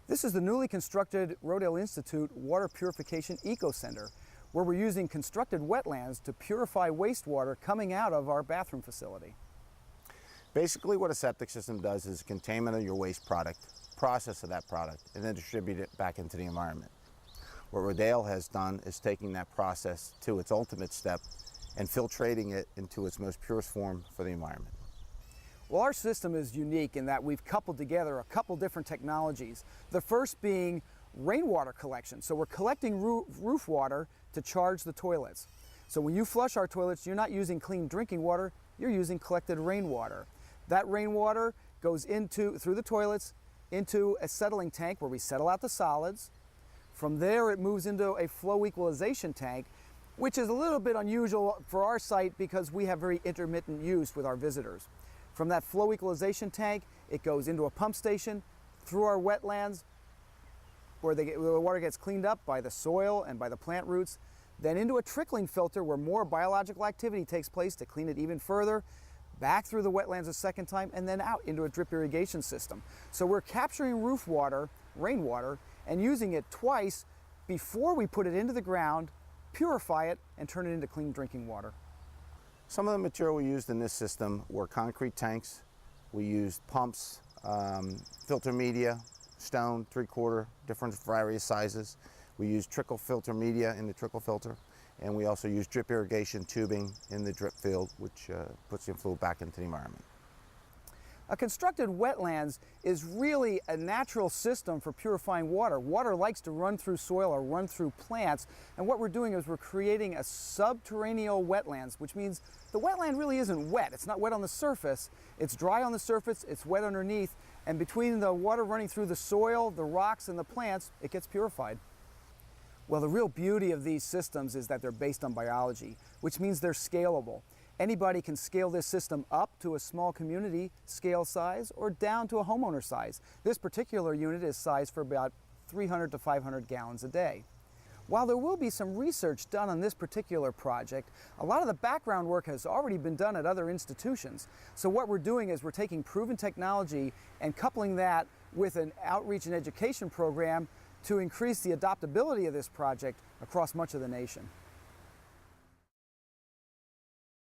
This is the newly constructed Rodale Institute Water Purification Eco Center, where we're using constructed wetlands to purify wastewater coming out of our bathroom facility. Basically what a septic system does is containment of your waste product, process of that product, and then distribute it back into the environment. What Rodale has done is taking that process to its ultimate step and filtrating it into its most purest form for the environment. Well, our system is unique in that we've coupled together a couple different technologies. The first being rainwater collection. So we're collecting roof water to charge the toilets. So when you flush our toilets, you're not using clean drinking water, you're using collected rainwater. That rainwater goes through the toilets into a settling tank where we settle out the solids. From there it moves into a flow equalization tank, which is a little bit unusual for our site because we have very intermittent use with our visitors. From that flow equalization tank, it goes into a pump station, through our wetlands, where the water gets cleaned up by the soil and by the plant roots, then into a trickling filter where more biological activity takes place to clean it even further, back through the wetlands a second time, and then out into a drip irrigation system. So we're capturing roof water, rainwater, and using it twice before we put it into the ground, purify it, and turn it into clean drinking water. Some of the material we used in this system were concrete tanks. We used pumps, filter media, stone, 3/4, different various sizes. We used trickle filter media in the trickle filter, and we also used drip irrigation tubing in the drip field, which puts the fluid back into the environment. A constructed wetlands is really a natural system for purifying water. Water likes to run through soil or run through plants, and what we're doing is we're creating a subterranean wetlands, which means the wetland really isn't wet. It's not wet on the surface, it's dry on the surface, it's wet underneath, and between the water running through the soil, the rocks, and the plants, it gets purified. Well, the real beauty of these systems is that they're based on biology, which means they're scalable. Anybody can scale this system up to a small community scale size or down to a homeowner size. This particular unit is sized for about 300 to 500 gallons a day. While there will be some research done on this particular project, a lot of the background work has already been done at other institutions. So what we're doing is we're taking proven technology and coupling that with an outreach and education program to increase the adoptability of this project across much of the nation.